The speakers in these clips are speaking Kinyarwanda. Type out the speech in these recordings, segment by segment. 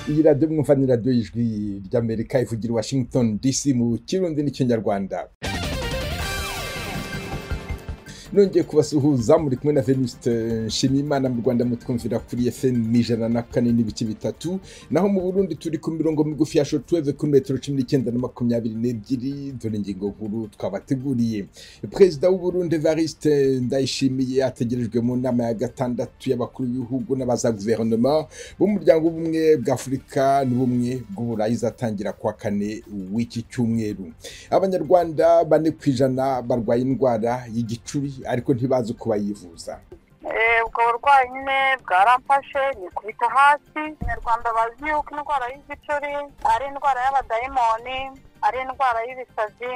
iyi radiyo mwumva ni radiyo y'ijwi ry'Amerika ivugira i Washington DC mu Kirundi n'ikinyarwanda. Nongeye kubasuhuza muri kumwe na Evariste Ndayimiye mu Rwanda mutwumvira kuri FM 104.3 naho mu Burundi turi ku mirongo migufi ya shortwave ku metero 19 na 22 dore ingingo nkuru twabateguriye. Prezida w'u Burundi Evariste Ndayimiye ategerejwe mu nama ya gatandatu y'abakuru b'ibihugu n'abaza guvernima b'umuryango w'ubumwe bwa Afurika n'ubumwe bw'Uburayi izatangira kwa kane w'iki cyumweru. Abanyarwanda bane ku ijana barwaye indwara y'igicuri ariko ntibazi uko bayivuza. Ubwo burwayi nyine bwaramfashe nikubita hasi. Abanyarwanda bazi yuko indwara y'igicuri ari indwara y'abadayimoni, ari indwara y'ibisazi,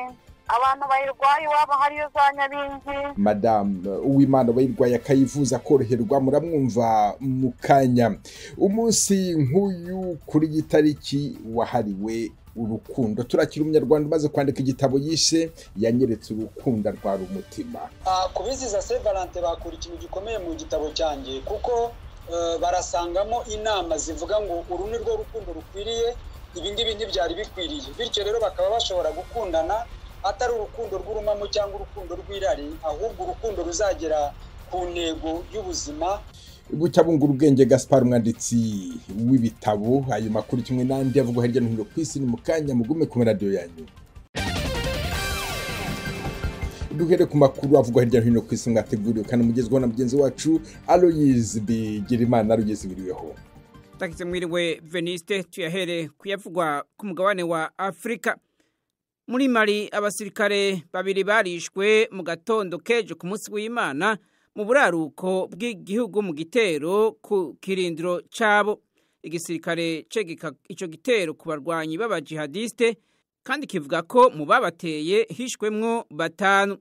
abantu bayirwaye iwabo hariyo za nyabingi. Madame Uwimana bayirwaye akayivuza koroherwa muramwumva mu kanya. Umunsi nk'uyu kuri itariki wahariwe urukundo turakira umunyarwanda umaze kwandika igitabo yishe yanyeretse urukundo rwari umutima. Kubiziza Saint Valentin bakura ikintu gikomeye mu gitabo cyanjye kuko barasangamo inama zivuga ngo uru ni rwo rukundo rukwiriye, ibindi ntibyari bikwiriye, bityo rero bakaba bashobora gukundana atari urukundo rw'urumamo cyangwa urukundo rw'irari, ahubwo urukundo ruzagera ku ntego y'ubuzima. Bucyabungura ubwenge Gaspard umwanditsi w'ibitabo, ayo makuru kimwe n'andi avuga hirya no hino ku isi ni mu kanya mugume ku radio yanyu. Duhere ku makuru avuga hirya no hino ku isi mwateguriwe kandi mugezweho na mugenzi wacu Aloyize Bigirimana. Aloyize biriweho. Takize mwiriwe Veniste, tuyahere kuyavugwa ku mugabane wa Afurika. Muri Mali abasirikare babiri barishwe mu gatondo keje ku munsi w'Imana mu buraruko bw'igihugu mu gitero ku kirindiro cabo. Igisirikare cegeka ico gitero ku barwanyi b'abajihadiste kandi kivuga ko mu babateye hishwemwo batanu.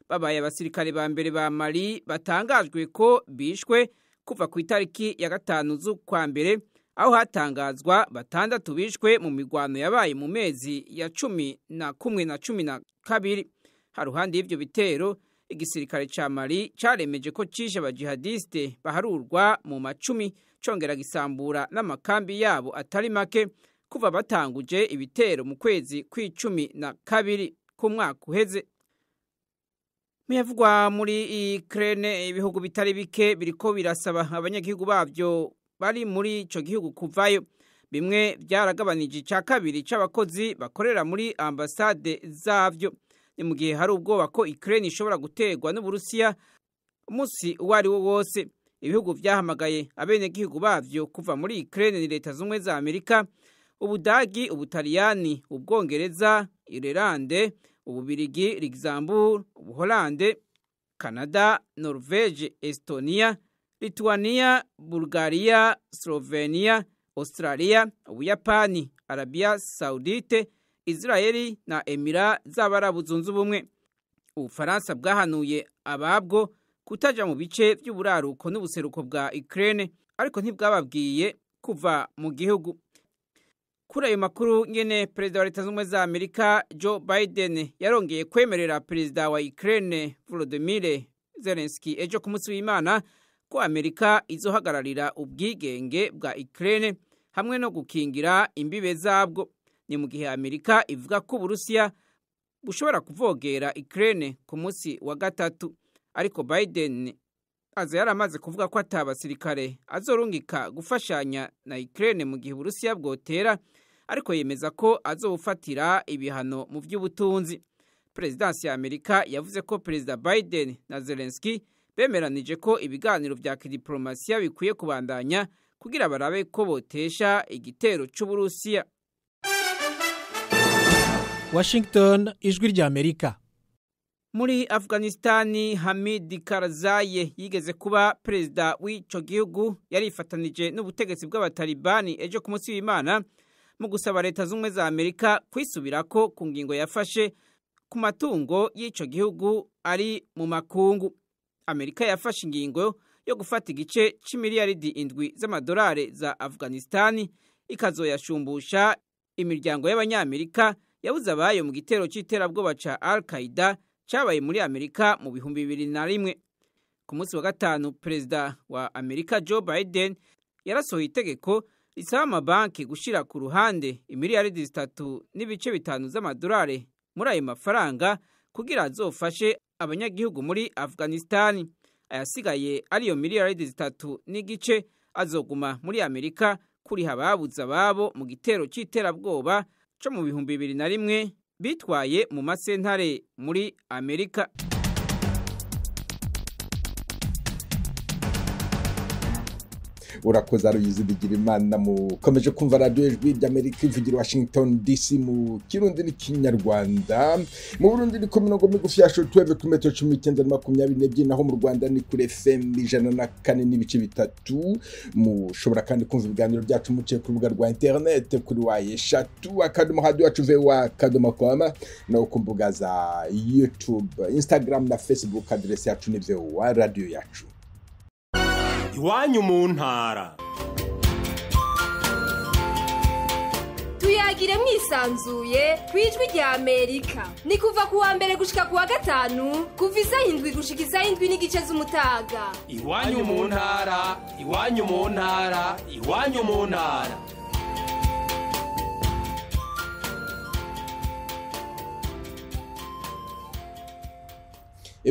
Babaye abasirikare ba mbere ba Mali batangajwe ko bishwe kuva ku itariki ya gatanu z'ukwa mbere, aho hatangazwa batandatu bishwe mu migwano yabaye mu mezi ya 11 na 12. Haruhande y'ivyo bitero igisirikare ca Mali caremeje ko cishe abajihadiste baharurwa mu macumi, congera gisambura n'amakambi yabo atari make kuva batanguje ibitero mu kwezi kw'icumi ku mwaka uheze. Muyavugwa muri Ukraine, ibihugu bitari bike biriko birasaba abanyagihugu bavyo bari muri ico gihugu kuvayo. Bimwe byaragabanije ca kabiri c'abakozi bakorera muri ambasade zavyo. Ni mu gihe hari ubwoba ko Ukraine ishobora guterwa n'Uburusiya umunsi uwari wo wose. Ibihugu vyahamagaye abenegihugu bavyo kuva muri Ukraine ni Leta Zunze Ubumwe za Amerika, Ubudagi, Ubutaliyani, Ubwongereza, Irlande, Ububirigi, Luxembourg, Ubuholande, Canada, Norvege, Estonia, Lithuania, Bulgaria, Slovenia, Australia, Ubuyapani, Arabia Saudite, Israeli na Emira z'Abarabu Zunze Ubumwe. Ubufaransa bwahanuye ababwo kutaja mu bice by'uburaruko n'ubuseruko bwa Ukraine, ariko ntibwababwiye kuva mu gihugu. Kuri ayo makuru nyene, Perezida wa Leta Zunze Ubumwe za Amerika Joe Biden yarongeye kwemerera Perezida wa Ukraine Volodymyr Zelensky ejo ku munsi w'Imana ko Amerika izohagararira ubwigenge bwa Ukraine hamwe no gukingira imbibe zabwo. Ni mu gihe Amerika ivuga ko Uburusiya bushobora kuvogera Ukraine ku munsi wa gatatu, ariko Biden yaramaze kuvuga ko atabasirikare azorungika gufashanya na Ukraine mu gihe Uburusiya bwotera, ariko yemeza ko azobufatira ibihano mu by'ubutunzi. Prezidansi ya Amerika yavuze ko Perezida Biden na Zelensky bemeranije ko ibiganiro vya kidiplomasiya bikwiye kubandanya kugira barabe ko botesha igitero c'Uburusiya. Washington, ijwi rya Amerika. Muri Afghanistani, Hamid Karzai yigeze kuba perezida w'ico gihugu yarifatanije n'ubutegetsi bw'abatalibani ejo ku munsi w'Imana mu gusaba Leta Zunze Ubumwe za Amerika kwisubirako ku ngingo yafashe ku matungo y'ico gihugu ari mu makungu. Amerika yafashe ingingo yo gufata igice c'imiliyaridi 7 z'amadolari za Afghanistani ikazoyashumbusha imiryango y'abanyamerika yabuze abayo mu gitero c'iterabwoba ca Al-Qaeda cyabaye muri Amerika mu 2001. Ku munsi wa gatanu, Perezida wa Amerika Joe Biden yarasohoye itegeko risaba amabanki gushira ku ruhande imiliyaridi 3.5 z'amadolari muri ayo mafaranga kugira azofashe abanyagihugu muri Afghanistan. Ayasigaye ariyo miliyaridi 3.5 azoguma muri Amerika kuri hababuza babo mu gitero cy'iterabwoba cyo mu 2001 bitwaye mu masentare muri Amerika. urakoze Aloyizi Bigirimana mukomeje kumva radio ijwi ry'Amerika ivugira Washington DC mu Kirundi n'ikinyarwanda. Mu Burundi ni ku mirongo migufi ya shortwave kuri metero 1922 naho mu Rwanda ni kuri FM 104.3. Mushobora kandi kumva ibiganiro byacu muciye ku rubuga rwa internet kuri wayeshatu akadomo radio yacu voa.com no ku mbuga za YouTube, Instagram na Facebook. Adresi yacu ni voa radio yacu. Iwanyu mu ntara. Tuyagire mwisanzuye kwijwi rya Amerika. Ni kuva kuwa mbere gushika kuwa gatanu, kuva isaha 7 gushika isaha 7:30 z'umutaga. Iwanyu mu ntara, iwanyu mu ntara, iwanyu mu ntara.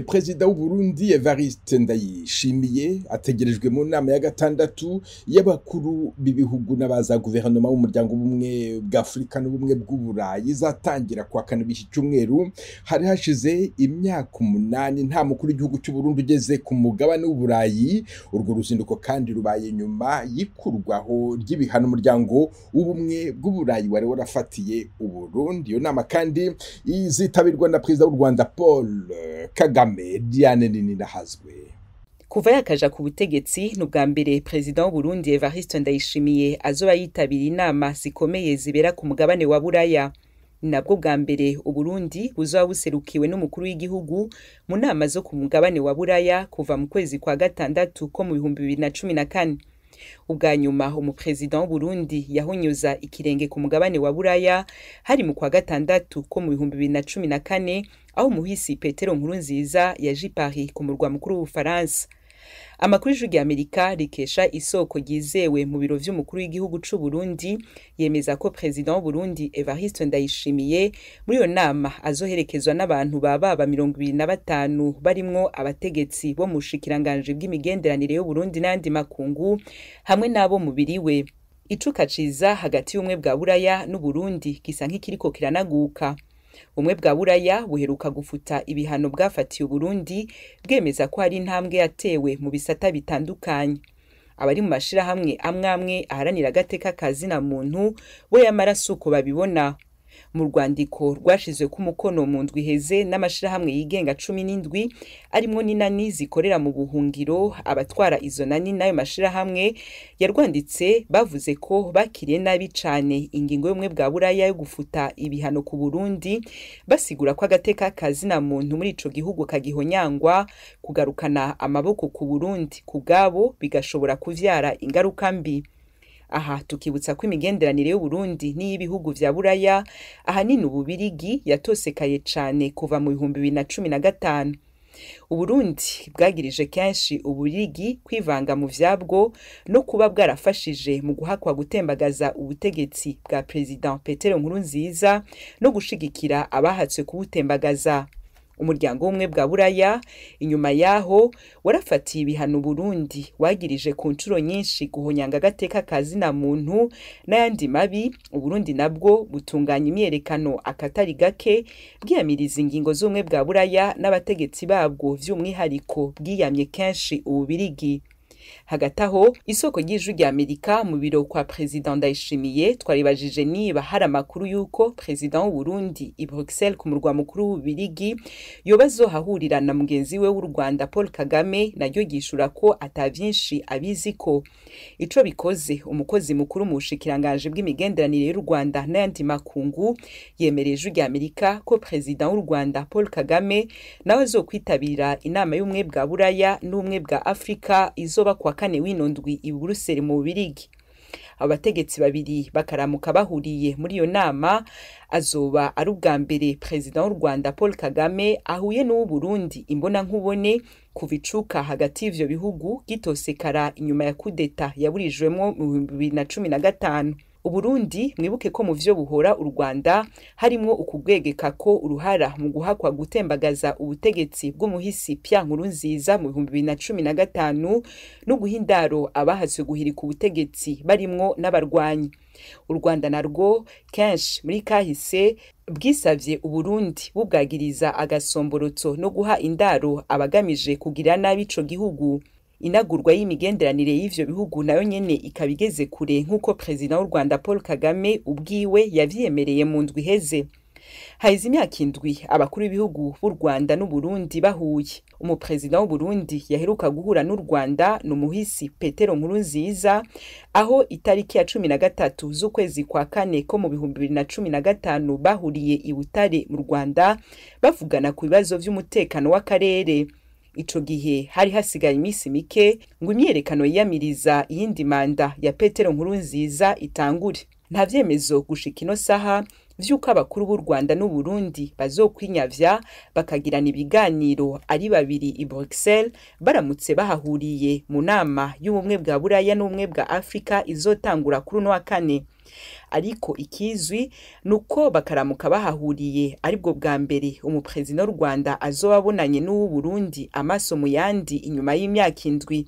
Prezida w'Uburundi Evariste Ndayimiye ategerejwe mu nama ya gatandatu y'abakuru b'ibihugu n'abaza guvernima w'umuryango w'ubumwe bw'Afurika n'ubumwe bw'Uburayi izatangira kwa kane cy'umweru. Hari hashize imyaka 8 nta mukuru w'igihugu cy'Uburundi ugeze ku mugabane w'Uburayi. Urwo ruzinduko kandi rubaye nyuma yikurwaho ry'ibihano umuryango w'ubumwe bw'Uburayi wari warafatiye Uburundi. Iyo nama kandi izitabirwa na Prezida w'u Rwanda Paul Kagame. Diane nini nahazwe. Kuva yakaja ku butegetsi n'ubwa mbere Prezida w'u Burundi Evariste Ndayimiye azoba yitabira inama zikomeye zibera ku mugabane wa Buraya. Nabwo bwa mbere Uburundi buzoba buserukiwe n'umukuru w'igihugu mu nama zo ku mugabane wa Buraya kuva mu kwezi kwa gatandatu ko mu 2014. Ubwa nyuma umuprezida w'Uburundi yahonyoza ikirenge ku mugabane wa Buraya hari mu kwa gatandatu ko mu 2014 aho muhisi Petero Nkurunziza yaje Paris ku murwa mukuru w'Ufaransa. Amakuru y'ijwi ry'Amerika rikesha isoko gizewe mu biro vy'umukuru w'igihugu c'u Burundi yemeza ko Prezida w'u Burundi Evariste Ndayimiye muri yo nama azoherekezwa n'abantu baba 25 barimwo abategetsi bo mu shikiranganje bw'imigenderanire y'u Burundi n'andi makungu hamwe nabo mubiriwe. Icuka ciza hagati y'umwe bwa Buraya n'u Burundi gisa nk'ikiriko kiranaguka. Umwe bwa Buraya buheruka gufuta ibihano bwafatiye Burundi bwemeza ko hari intambwe yatewe mu bisata bitandukanye. Abari mu mashira hamwe amwe aharanira gateka kazina muntu bo yamarasuko babibona. Mu rwandiko rwashizwe ku mukono mu ndwi heze n'amashira hamwe yigenga 17 arimwo n'inani zikorera mu buhungiro. Abatwara izo nani nayo mashira hamwe yarwanditse bavuze ko bakiriye nabi cane ingingo y'umwe bwa Buraya yo gufuta ibihano ku Burundi, basigura ko agateka kazina muntu muri ico gihugu kagihonyangwa, kugarukana amaboko ku Burundi kubgabo bigashobora kuvyara ingaruka mbi. Aha tukibutsa ko imigenderanire y'u Burundi n'ibihugu vya Buraya ahanini Ububirigi yatosekaye cane kuva mu 2015. Uburundi bwagirije kenshi Ububirigi kwivanga mu vyabwo no kuba bwarafashije mu guhakwa gutembagaza ubutegetsi bwa Prezida Petero Nkurunziza no gushigikira abahatswe kubutembagaza. Umuryango w'umwe bwa Buraya inyuma yaho warafatiye ibihano Burundi wagirije ku ncuro nyinshi guhonyanga gateka kazina muntu n'ayandi mabi. Uburundi nabwo butunganya imyerekano akatari gake bwiyamiriza ingingo z'umwe bwa Buraya n'abategetsi babwo vy'umwihariko bwiyamye kenshi Ububirigi. Hagati aho isoko ry'ijwi ry'Amerika mu biro kwa Prezida Ndayimiye twaribajije niba hari amakuru yuko Prezida w'u Burundi i Bruxelles ku murwa mukuru w'Ububirigi yobazo hahurira na mugenzi we w'u Rwanda Paul Kagame, naryo gishura ko atavyinshi abiziko. Ico bikoze umukozi mukuru mu bushikiranganje bw'imigenderanire y'u Rwanda n'ayandi makungu yemereye ijwi ry'Amerika ko Prezida w'u Rwanda Paul Kagame nawe azokwitabira inama y'umwe bwa Buraya n'umwe bwa Afurika izoba kwa kane w'inondwi i Buruseli mu Bubirigi. Abategetsi babiri bakaramuka bahuriye muri iyo nama azoba ari ubwa mbere Prezida w'u Rwanda Paul Kagame ahuye n'u Burundi imbona nkubone kuva icuka hagati y'ivyo bihugu gitosekara inyuma ya kudeta yaburijwemwo mu 2015. Uburundi mwibuke ko mu vyo buhora u Rwanda harimwo ukugwegeka ko uruhara mu guhakwa gutembagaza ubutegetsi bw'umuhisi Pierre Nkurunziza mu 2015 no guhindaro abahaswe guhirika ubutegetsi barimwo n'abarwanyi. U Rwanda narwo kenshi muri kahise bwisavye Uburundi bubwagiriza agasomborotso no guha indaro abagamije kugira nabi ico gihugu. Inagurwa y'imigenderanire y'ivyo bihugu nayo nyene ikabigeze kure nk'uko Prezida w'u Rwanda Paul Kagame ubwiwe yavyemereye mu ndwi iheze. Haize imyaka indwi abakuru b'ibihugu b'u Rwanda n'u Burundi bahuye. Umuprezida w'u Burundi yaheruka guhura n'u Rwanda n'umuhisi Petero Nkurunziza aho itariki ya 13 z'ukwezi kwa kane ko mu 2015 bahuriye i Butare mu Rwanda bavugana ku bibazo vy'umutekano w'akarere. Ico gihe hari hasigaye imisi mike ngo imyerekano yiyamiriza iyindi manda ya Petero Nkurunziza itangure. Nta vyemezo gushika ino saha vy'uko abakuru b'u Rwanda n'u Burundi bazokwinyavya bakagirana ibiganiro ari babiri i Bruxelles baramutse bahahuriye mu nama y'ubumwe bwa Buraya n'ubumwe bwa Afurika izotangura kuri no wa kane. Ariko ikizwi nuko bakaramuka bahahuriye aribwo bwa mbere umuprezida w'u Rwanda azobabonanye n'uw'u Burundi amaso mu yandi inyuma y'imyaka indwi.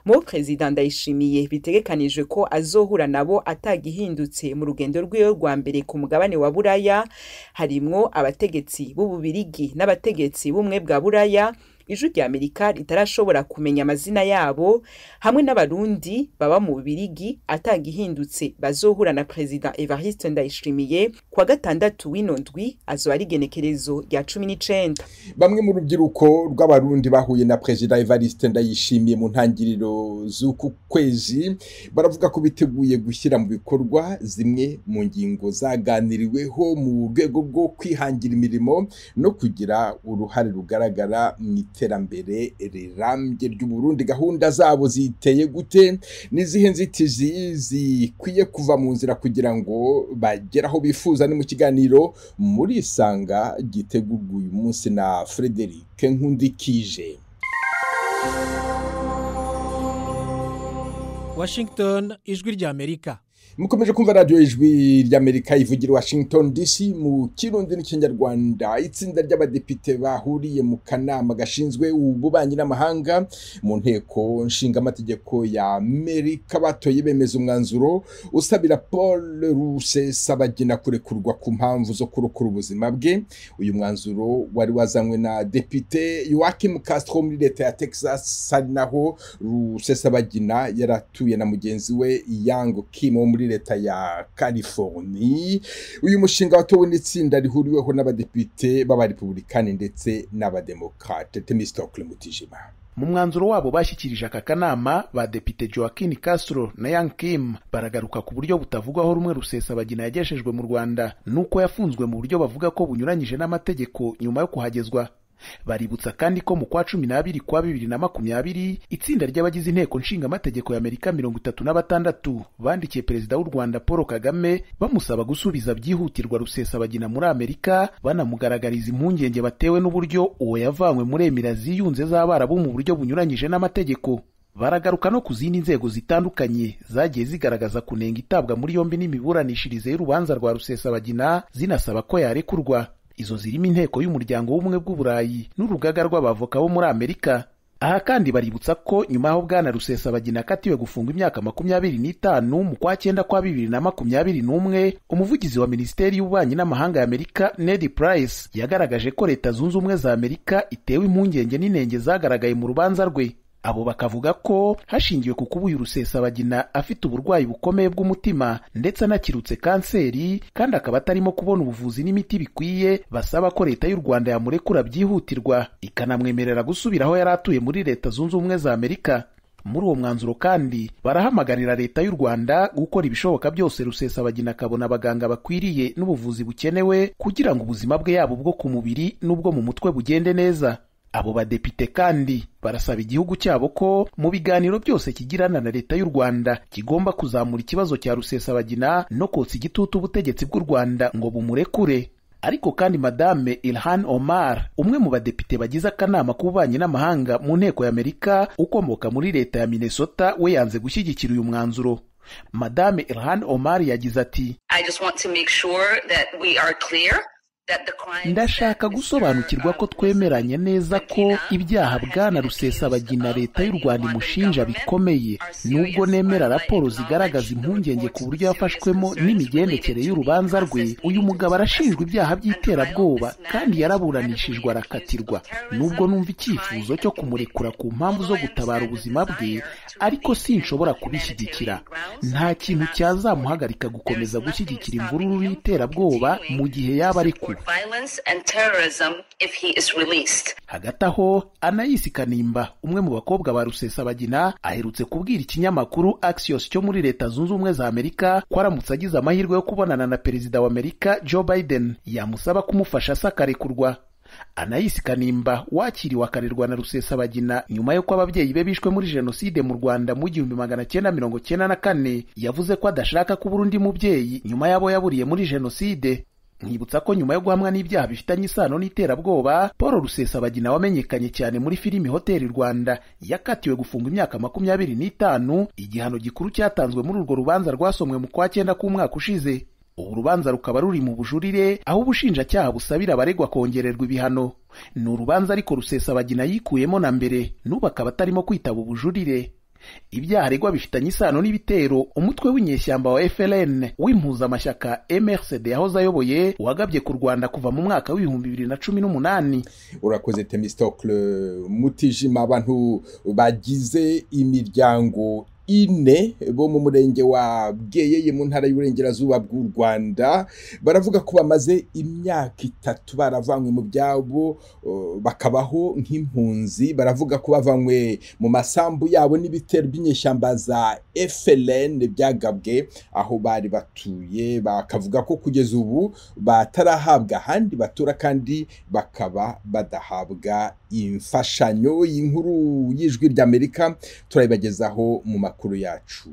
Mu Prezida Ndayishimiye bitegekanijwe ko azohura nabo atagihindutse mu rugendo rw'iyo rwa mbere ku mugabane wa Buraya, harimwo abategetsi b'Ububirigi n'abategetsi b'umwe bwa Buraya. Ijwi rya Amerika ritarashobora kumenya amazina yabo, hamwe n'abarundi baba mu Bubirigi atagihindutse bazohura na Prezida Evariste Ndayimiye kwa gatandatu w'ino ndwi azoba ari igenekerezo rya 19. Bamwe mu rubyiruko rw'abarundi bahuye na Prezida Evariste Ndayimiye mu ntangiriro z'uku kwezi baravuga ko biteguye gushyira mu bikorwa zimwe mu ngingo zaganiriweho mu rwego rwo kwihangira imirimo no kugira uruhare rugaragara mu iterambere rirambye ry'Uburundi. Gahunda zabo ziteye gute? Nizihe nzitizi zikwiye kuva mu nzira kugira ngo bageraho bifuza? Ni mu kiganiro muri Isanga gitegurwa uyu munsi na Frederic Nkundikije. Washington, ijwi rya Amerika. Mukomeje kumva radio ijwi ry'Amerika ivugira Washington DC mu Kirundi n'Ikinyarwanda. Itsinda ry'abadepite bahuriye mu kanama gashinzwe ububanyi n'amahanga mu nteko nshinga amategeko ya Amerika batoye bemeza umwanzuro usabira Paul Rusesabagina kurekurwa ku mpamvu zo kurokora ubuzima bwe. Uyu mwanzuro wari wazanywe na Depite Joaquin Castro muri leta ya Texas, ari naho Rusesabagina yaratuye na mugenzi we Yango Kimo muri leta ya California. Uyu mushinga watowe n'itsinda rihuriweho n'abadepite b'abarepublikani ndetse n'abademokrate. Temistokle Mutijima. Mu mwanzuro wabo bashyikirije aka kanama, ba Depite Joaquin Castro na Yang Kim baragaruka ku buryo butavugwaho rumwe Rusesabagina yageshejwe mu Rwanda nuko yafunzwe mu buryo bavuga ko bunyuranyije n'amategeko nyuma yo kuhagezwa. Baributsa kandi ko mu kwa 12 kwa 2020 itsinda ry'abagize inteko nshinga amategeko ya Amerika 36 bandikiye Perezida w'u Rwanda Paul Kagame bamusaba gusubiza byihutirwa Rusesabagina muri Amerika, banamugaragariza impungenge batewe n'uburyo uwo yavanywe muri Emirazi yunze z'Abarabu mu buryo bunyuranyije n'amategeko. Baragaruka no ku zindi nzego zitandukanye zagiye zigaragaza kunenga itabwa muri yombi n'imiburanishirize y'urubanza rwa Rusesabagina zinasaba ko yarekurwa. Izo zirimo inteko y'umuryango w'ubumwe bw'Uburayi n'urugaga rw'abavoka bo muri Amerika. Aha kandi baributsa ko nyuma aho bwana Rusesabagina akatiwe gufungwa imyaka 25 mu kwa 9 kwa 2021, umuvugizi wa Minisiteri y'Ububanyi n'Amahanga ya Amerika Ned Price yagaragaje ko Leta Zunze Ubumwe za Amerika itewe impungenge n'inenge zagaragaye mu rubanza rwe. Abo bakavuga ko hashingiwe ku kuba uyu Rusesabagina afite uburwayi bukomeye bw'umutima ndetse anakirutse kanseri kandi akaba atarimo kubona ubuvuzi n'imiti bikwiye, basaba ko leta y'u Rwanda yamurekura byihutirwa ikanamwemerera gusubira aho yari atuye muri Leta Zunze Ubumwe za Amerika. Muri uwo mwanzuro kandi barahamagarira leta y'u Rwanda gukora ibishoboka byose Rusesabagina akabona abaganga bakwiriye n'ubuvuzi bukenewe kugira ngo ubuzima bwe yabo bwo ku mubiri n'ubwo mu mutwe bugende neza. Abo badepite kandi barasaba igihugu cyabo ko mu biganiro byose kigirana na leta y'u Rwanda kigomba kuzamura ikibazo cya Rusesabagina no kotsa igitutu ubutegetsi bw'u Rwanda ngo bumurekure. ariko kandi Madame Ilhan Omar, umwe mu badepite bagize akanama k'ububanyi n'amahanga mu nteko y'Amerika ukomoka muri leta ya Minnesota, we yanze gushyigikira uyu mwanzuro. Madame Ilhan Omar yagize ati, ndashaka gusobanukirwa ko twemeranye neza ko ibyaha bwana Rusesabagina leta y'u Rwanda imushinja bikomeye, nubwo nemera raporo zigaragaza impungenge ku buryo yafashwemo n'imigendekere y'urubanza rwe. Uyu mugabo arashinjwa ibyaha by'iterabwoba kandi yaraburanishijwe arakatirwa. Nubwo numva icyifuzo cyo kumurekura ku mpamvu zo gutabara ubuzima bwe, ariko sinshobora kubishyigikira. Nta kintu cyazamuhagarika gukomeza gushyigikira imvururu n'iterabwoba mu gihe yaba ari ku Hagati aho, Anayisi Kanimba, umwe mu bakobwa ba Rusesabagina, aherutse kubwira ikinyamakuru Axios cyo muri Leta Zunze Ubumwe za Amerika ko aramutse agize amahirwe yo kubonana na Perezida wa Amerika Joe Biden, yamusaba kumufasha akarekurwa. Anayisi Kanimba wakiriwe akarerwa na Rusesabagina nyuma yo ko ababyeyi be bishwe muri jenoside mu Rwanda mu 1994, yavuze ko adashaka ko Burundi mubyeyi nyuma yabo yaburiye muri jenoside. Nkibutsa ko nyuma yo guhamwa n'ibyaha bifitanye isano n'iterabwoba, Paul Rusesabagina wamenyekanye cyane muri filimi Hotel Rwanda yakatiwe gufunga imyaka 25, igihano gikuru cyatanzwe muri urwo rubanza rwasomwe mu kwa 9 k'umwaka ushize. Ubu rubanza rukaba ruri mu bujurire, aho ubushinjacyaha busabira abaregwa kongererwa ibihano. Ni urubanza ariko Rusesabagina yikuyemo na mbere, n'ubu akaba atarimo kwitaba ubujurire. Ibyaha aregwa bifitanye isano n'ibitero umutwe w'inyeshyamba wa FLN w'impuzamashyaka MRCD yahoze ayoboye wagabye ku Rwanda kuva mu mwaka w'2018. Urakoze Temistocle Mutijima. Abantu bagize imiryango ine bo mu murenge wa Bweyeye mu ntara y'Uburengerazuba bw'u Rwanda baravuga ko bamaze imyaka 3 baravanywe mu byabo bakabaho nk'impunzi. Baravuga ko bavanywe mu masambu yabo n'ibitero by'inyeshyamba za FLN byagabwe aho bari batuye. Bakavuga ko kugeza ubu batarahabwa handi batura kandi bakaba badahabwa imfashanyo. Inkuru y'Ijwi ry'Amerika turayibagezaho mu makuru yacu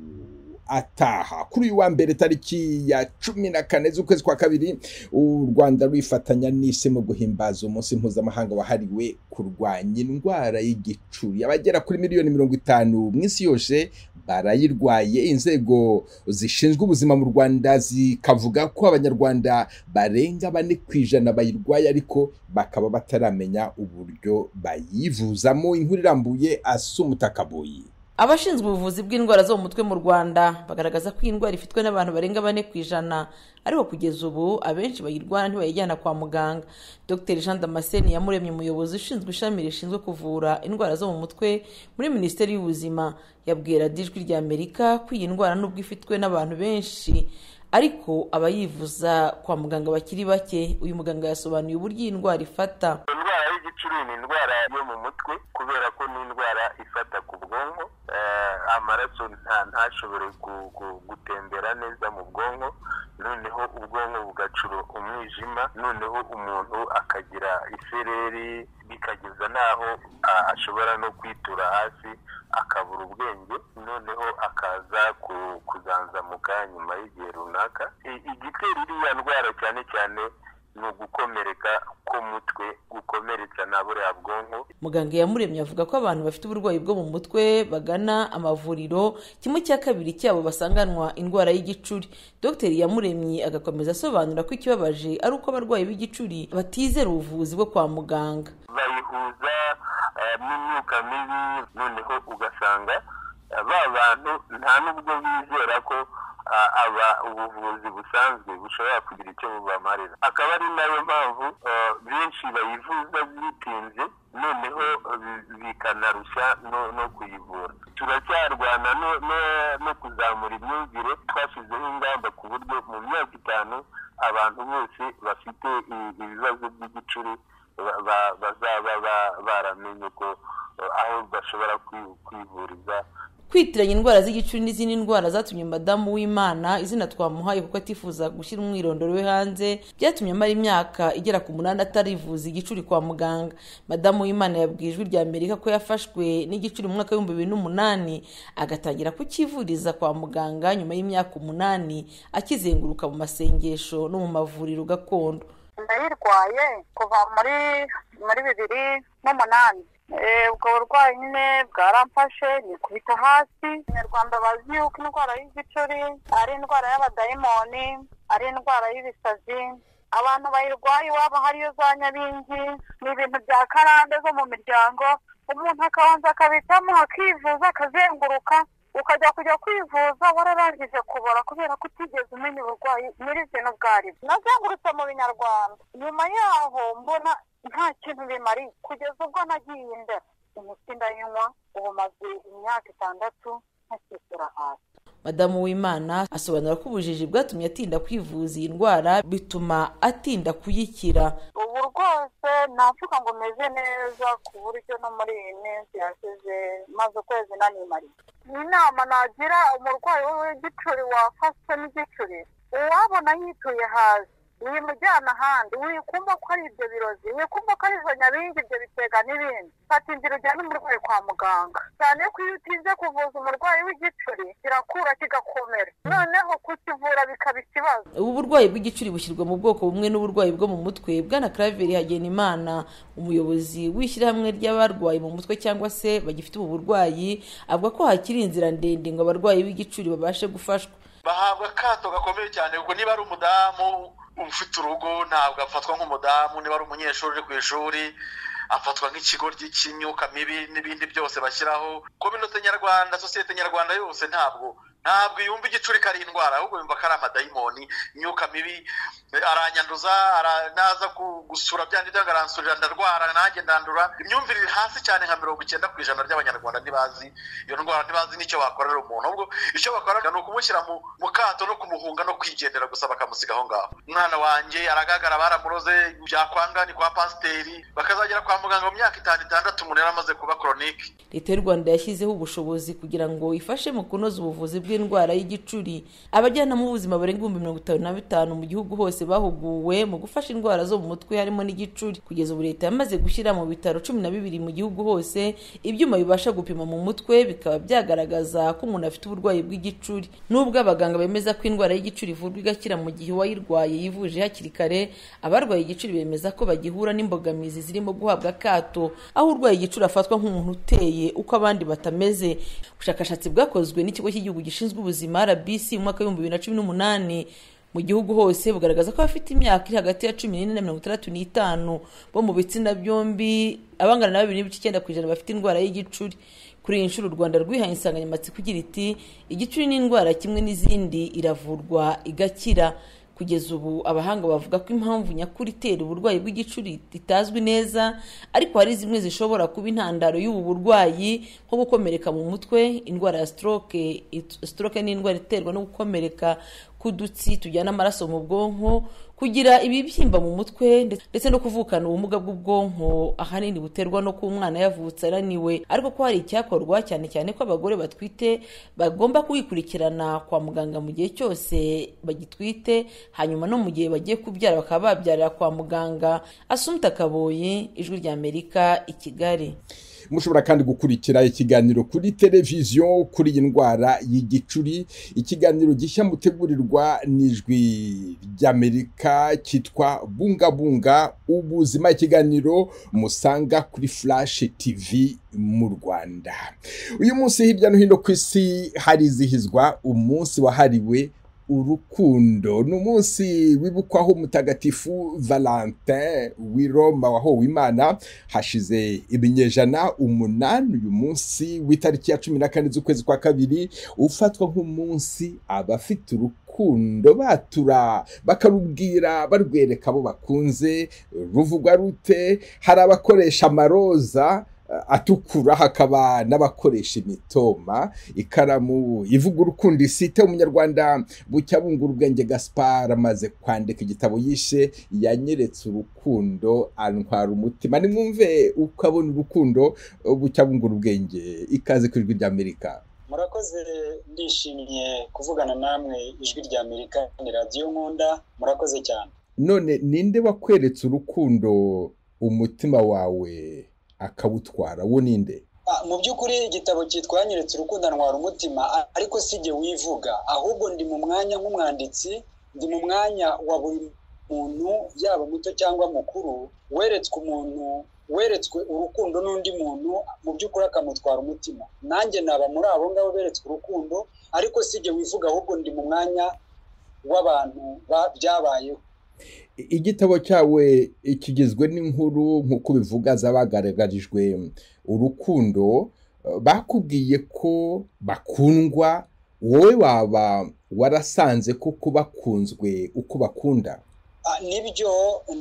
ataha. Kuri uyu wa mbere tariki ya 14 z'ukwezi kwa kabiri, u Rwanda rwifatanya n'isi mu guhimbaza umunsi mpuzamahanga wahariwe kurwanya indwara y'igicuri. Abagera kuri miliyoni 50 mu isi yose barayirwaye. Inzego zishinzwe ubuzima mu Rwanda zikavuga ko abanyarwanda barenga 4% bayirwaye, ariko bakaba bataramenya uburyo bayivuzamo. Inkuru irambuye Asumutakaboyi. Abashinzwe ubuvuzi bw'indwara zo mu mutwe mu Rwanda bagaragaza ko indwara ifitwe n'abantu barenga 4%, ariko kugeza ubu abenshi bayirwara ntibayijyana kwa muganga. Dr Jean Damascene Yamuremye, umuyobozi ushinzwe ishami rishinzwe kuvura indwara zo mu mutwe muri Minisiteri y'Ubuzima, yabwira Ijwi ry'Amerika ko iyi ndwara nubwo ifitwe n'abantu benshi, ariko abayivuza kwa muganga bakiri bake. Uyu muganga yasobanuye uburyo iyi ndwara ifata. Indwara y'igicuri ni indwara yo mu mutwe kubera ko ni indwara ifata ku bwonko. Amaraso ntashobore gutembera neza mu bwonko, noneho ubwonko bugacura umwijima, noneho umuntu akagira isereri, bikageza naho ashobora no kwitura hasi akabura ubwenge, noneho akaza kuzanzamuka nyuma y'igihe runaka. Igitera iriya ndwara cyane cyane ni ugukomereka k'umutwe, gukomeretsa na buriya bwonko. Muganga Yamuremye avuga ko abantu bafite uburwayi bwo mu mutwe bagana amavuriro, 1/2 cyabo basanganwa indwara y'igicuri. Dr Yamuremye agakomeza asobanura ko ikibabaje ari uko abarwayi b'igicuri batizera ubuvuzi bwo kwa muganga. Bayihuza n'imyuka mibi, noneho ugasanga ba bantu nta nubwo bizera ko ubuvuzi busanzwe bushobora kugira icyo bubamarira. Akaba ari nayo mpamvu benshi bayivuza bitinze, noneho bikanarusha no kuyivura. Turacyarwana no kuzamura imyumvire. Twashyizeho ingamba ku buryo mu myaka 5 abantu bose bafite ibibazo by'igicuri bazaba baramenye ko aho bashobora kwivuriza. Kwitiranya indwara z'igicuri n'izindi ndwara zatumye Madamu w'Imana, izina twamuhaye kuko atifuza gushyira umwirondoro we hanze, byatumye amara imyaka igera ku 8 atarivuza igicuri kwa muganga. Madamu w'Imana yabwiye Ijwi ry'Amerika ko yafashwe n'igicuri mu mwaka w'2008 agatangira kukivuriza kwa muganga nyuma y'imyaka 8 akizenguruka mu masengesho no mu mavuriro gakondo. ndayirwaye kuva muri 2008. Ubwo burwayi nyine bwaramfashe nikubita hasi. Abanyarwanda bazi yuko indwara y'igicuri ari indwara y'abadayimoni, ari indwara y'ibisazi. Abantu bayirwaye iwabo hariyo za nyabingi, ni ibintu bya karande zo mu miryango. Umuntu akabanza akabitamo akivuza akazenguruka, ukajya kwivuza wararangije kubora kubera ko utigeze umenya uburwayi nyirizina bwari. Nazengurutse mu binyarwanda, nyuma yaho mbona nta kintu bimari kugeza ubwo nagiye imbere. Imiti ndayinywa, ubu maze imyaka 6 ntakishyura hasi. Madamu w'Imana asobanura ko ubujiji bwatumye atinda kwivuza iyi ndwara bituma atinda kuyikira. Ubu rwose navuga ngo meze neza ku buryo no muri iyi minsi yashize maze ukwezi nanimariye. Inama nagira umurwayi w'igicuri wafashwe n'igicuri, uwabona yituye hasi wimujyana ahandi, wikumva ko ari ibyo birozi, wikumva ko ari izo nyabingi, ibyo bitega n'ibindi, fata inzira ujyane umurwayi kwa muganga. Cyane ko iyo utinze kuvuza umurwayi w'igicuri kirakura kigakomera, noneho kukivura bikaba ikibazo. Ubu burwayi bw'igicuri bushyirwa mu bwoko bumwe n'uburwayi bwo mu mutwe. Bwana Claver Hagenimana, umuyobozi w'ishyirahamwe ry'abarwayi mu mutwe cyangwa se bagifite ubu burwayi, avuga ko hakiri inzira ndende ngo abarwayi b'igicuri babashe gufashwa. Bahabwa akato gakomeye cyane kuko niba ari umudamu ufite urugo ntabwo afatwa nk'umudamu, niba ari umunyeshuri uri ku ishuri afatwa nk'ikigoryi cy'imyuka mibi n'ibindi byose bashyiraho. Kominote nyarwanda, sosiyete nyarwanda yose ntabwo yumva igicuri kari indwara, ahubwo yumva ko ari amadayimoni, imyuka mibi, aranyanduza, naza gusura byandi byagaransurira ndarwara nanjye ndandura. Imyumvire iri hasi cyane nka 90% ry'abanyarwanda ntibazi iyo ndwara, ntibazi n'icyo bakorera umuntu. Ahubwo icyo bakora ni ukumushyira mu kato no kumuhunga no kwigendera gusa bakamusiga aho ngaho. Umwana wanjye aragagara, baramuroze, byakwanga ni kwa pasiteri, bakazagera kwa muganga mu myaka 5-6 umuntu yaramaze kuba chronique. Leta y'u Rwanda yashyizeho ubushobozi kugira ngo ifashe mu kunoza ubuvuzi bw'indwara y'igicuri. Abajyanama b'ubuzima barenga 55,000 mu gihugu hose bahuguwe mu gufasha indwara zo mu mutwe harimo n'igicuri. Kugeza ubu Leta yamaze gushyira mu bitaro 12 mu gihugu hose ibyuma bibasha gupima mu mutwe bikaba byagaragaza ko umuntu afite uburwayi bw'igicuri. Nubwo abaganga bemeza ko indwara y'igicuri ivurwa igakira mu gihe uwayirwaye yivuje hakiri kare, abarwaye igicuri bemeza ko bagihura n'imbogamizi zirimo guhabwa akato, aho urwaye igicuri afatwa nk'umuntu uteye uko abandi batameze. Ubushakashatsi bwakozwe n'ikigo cy'igihugu gishinzwe ubuzima RBC mu mwaka wa 2018 mu gihugu hose bugaragaza ko abafite imyaka iri hagati ya 14 na 65 bo mu bitsina byombi abangana na 2.9% bafite indwara y'igicuri. Kuri iyi nshuro u Rwanda rwihaye insanganyamatsiko igira iti igicuri ni indwara kimwe n'izindi iravurwa igakira. Kugeza ubu abahanga bavuga ko impamvu nyakuri itera uburwayi bw'igicuri itazwi neza, ariko hari zimwe zishobora kuba intandaro y'ubu burwayi nko gukomereka mu mutwe, indwara ya stroke. Stroke ni indwara iterwa no gukomereka k'udutsi tujyana amaraso mu bwonko, kugira ibibyimba mu mutwe ndetse no kuvukana ubumuga bw'ubwonko ahanini buterwa no kuba umwana yavutse araniwe. Ariko ko hari icyakorwa cyane cyane ko abagore batwite bagomba kuyikurikirana kwa muganga mu gihe cyose bagitwite, hanyuma no mu gihe bagiye kubyara bakaba babyarira kwa muganga. Asumta Kaboyi, Ijwi ry'Amerika, i Kigali. Mushobora kandi gukurikira ikiganiro kuri televiziyo kuri iyi ndwara y'igicuri. Ikiganiro gishya mutegurirwa n'Ijwi ry'Amerika cyitwa Bungabunga ubuzima, ikiganiro musanga kuri Flash TV mu Rwanda. Uyu munsi hirya no hino ku isi harizihizwa umunsi wahariwe urukundo. Ni umunsi wibukwaho mutagatifu Valentin w'i Roma wahowe Imana hashize ibinyejana 8. Uyu munsi w'itariki ya 14 z'ukwezi kwa kabiri ufatwa nk'umunsi abafite urukundo batura bakarubwira barwereka abo bakunze. Ruvugwa rute? Hari abakoresha amaroza atukura, hakaba n'abakoresha imitoma, ikaramu ivuga urukundo isite. Umunyarwanda Bucyabungura ubwenge Gaspard amaze kwandika igitabo yishe Yanyeretse urukundo antwara umutima. Nimwumve uko abona urukundo Bucyabungura ubwenge. Ikaze ku Ijwi ry'Amerika. Murakoze, ndishimye kuvugana namwe. Ijwi ry'Amerika ni radio nkunda, murakoze cyane. None ninde wakweretse urukundo umutima wawe akawutwara? Wo ninde? Mu by'ukuri igitabo cyitwa Yanyeretse urukundo antwara umutima, ariko sijye wivuga, ahubwo ndi mu mwanya nk'umwanditsi, ndi mu mwanya wa buri umuntu yaba muto cyangwa mukuru weretswe urukundo n'undi muntu mu by'ukuri akamutwara umutima. Nanjye naba muri abo ngabo beretswe urukundo, ariko sijye wivuga, ahubwo ndi mu mwanya w'abantu byabayeho. Igitabo cyawe kigizwe n'inkuru nk'uko bivuga zabagaragarijwe urukundo, bakubwiye ko bakundwa, wowe waba warasanze ko bakunzwe uko bakunda? Nibyo,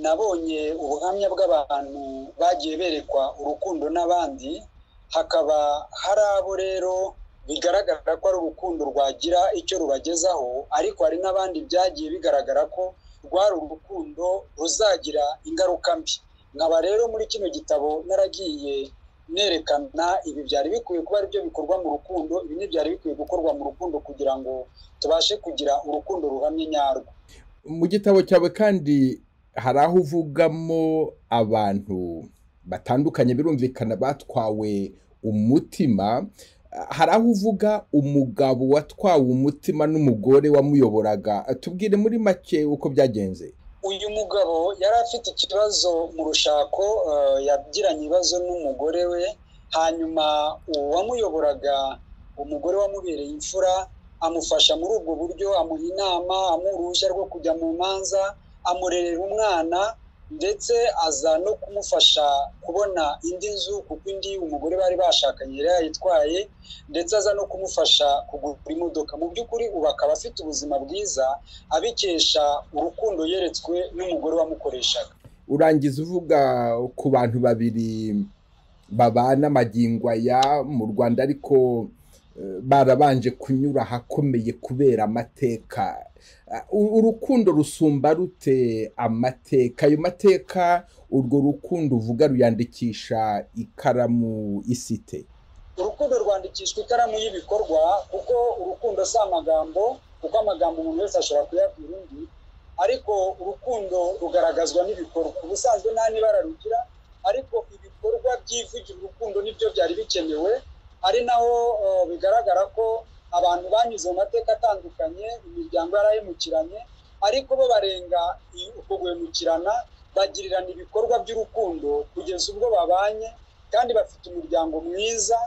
nabonye ubuhamya bw'abantu bagiye berekwa urukundo n'abandi, hakaba hari abo rero bigaragara ko ari urukundo rwagira icyo rubagezaho, ariko hari n'abandi byagiye bigaragara ko rwari urukundo ruzagira ingaruka mbi. Nkaba rero muri kino gitabo naragiye nerekana ibi byari bikwiye kuba ari byo bikorwa mu rukundo, ibi ntibyari bikwiye gukorwa mu rukundo, kugira ngo tubashe kugira urukundo ruhamye nyarwo. Mu gitabo cyawe kandi hari aho uvugamo abantu batandukanye birumvikana batwawe umutima, hari aho uvuga umugabo watwawe umutima n'umugore wamuyoboraga. Tubwire muri make uko byagenze. Uyu mugabo yari afite ikibazo mu rushako, yagiranye ibibazo n'umugore we, hanyuma uwamuyoboraga, umugore wamubereye imfura, amufasha muri ubwo buryo, amuha inama, amuha uruhushya rwo kujya mu manza, amurerera umwana, ndetse aza no kumufasha kubona indi nzu, kuko indi umugore bari bashakanye yari yayitwaye, ndetse aza no kumufasha kugura imodoka. Mu by'ukuri ubu akaba afite ubuzima bwiza abikesha urukundo yeretswe n'umugore wamukoreshaga. Urangiza uvuga ku bantu babiri babana magingo aya mu Rwanda, ariko barabanje kunyura hakomeye kubera amateka. Urukundo rusumba rute amateka? Ayo mateka urwo rukundo uvuga ruyandikisha ikaramu isite? Urukundo rwandikishwa ikaramu y'ibikorwa, kuko urukundo si amagambo, kuko amagambo umuntu wese ashobora kuyabwira undi, ariko urukundo rugaragazwa n'ibikorwa. Ubusanzwe nta n'ibara rugira, ariko ibikorwa byivugira urukundo nibyo byari bikenewe. Ari naho bigaragara ko abantu banyuze mu mateka atandukanye, imiryango yarahemukiranye, ariko bo barenga uko guhemukirana, bagirirana ibikorwa by'urukundo kugeza ubwo babanye, kandi bafite umuryango mwiza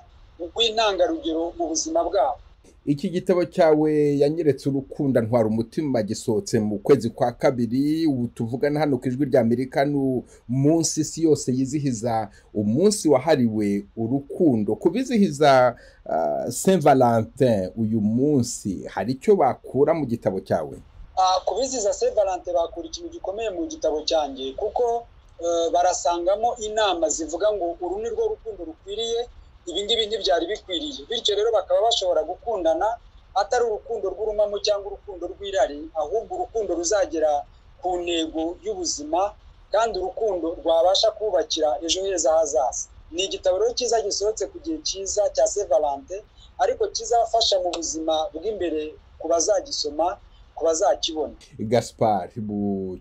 w'intangarugero mu buzima bwabo. Iki gitabo cyawe yanyeretse urukundo ntwara umutima gisohotse mu kwezi kwa kabiri. Ubu tuvugana hano ku Ijwi ry'Amerika n'umunsi isi yose yizihiza umunsi wahariwe urukundo. Kubizihiza Saint Valentin uyu munsi, hari icyo bakura mu gitabo cyawe? Kubizihiza Saint Valentin bakura ikintu gikomeye mu gitabo cyanjye, kuko barasangamo inama zivuga ngo uru ni rwo rukundo rukwiriye, ibi ngibi ntibyari bikwiriye. Bityo rero bakaba bashobora gukundana atari urukundo rw'urumamo cyangwa urukundo rw'irari, ahubwo urukundo ruzagera ku ntego y'ubuzima, kandi urukundo rwabasha kubakira ejo heza hazaza. Ni igitabo rero cyiza gisohotse ku gihe cyiza cya Saint Valentin, ariko kizafasha mu buzima bw'imbere ku bazagisoma, ku bazakibona. Gaspard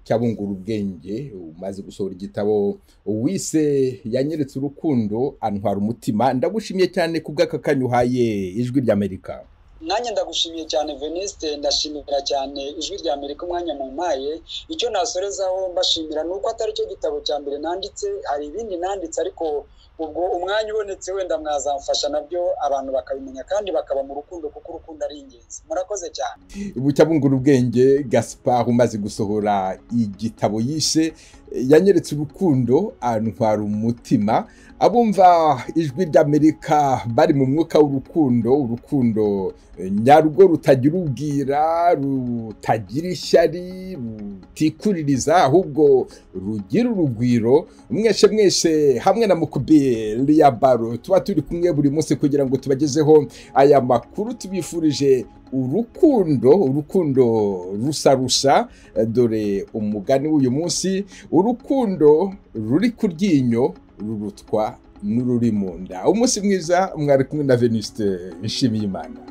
cyabungura ubwenge umaze gusohora igitabo wise yanyeretse urukundo antwara umutima. Ndagushimiye cyane ku bw'akakanyu uhaye Ijwi ry'Amerika. Nanjye ndagushimiye cyane Evariste, ndashimira cyane Ijwi ry'Amerika umwanya mumpaye. Icyo nasorezaho mbashimira nuko atari cyo gitabo cya mbere nanditse, hari ibindi nanditse, ariko ubwo umwanya ubonetse wenda mwazamfasha nabyo abantu bakabimenya kandi bakaba mu rukundo, kuko urukundo ari ingenzi. Murakoze cyane. Cyabungura ubwenge Gaspard umaze gusohora igitabo yishe yanyeretse urukundo antwara umutima. Abumva Ijwi ry'Amerika bari mu mwuka w'urukundo, urukundo nyarwo rutagira ubwira, rutagira ishyari, rutikuririza, ahubwo rugira urugwiro. Mwese hamwe na Mugabe ya baro tuba turi kumwe buri munsi kugira ngo tubagezeho aya makuru. Tubifurije urukundo rusa. Dore umugani w'uyu munsi: urukundo ruri ku ryinyo rurutwa n'ururi mu nda. Umunsi mwiza, mwari kumwe na Evariste Ndayimiye.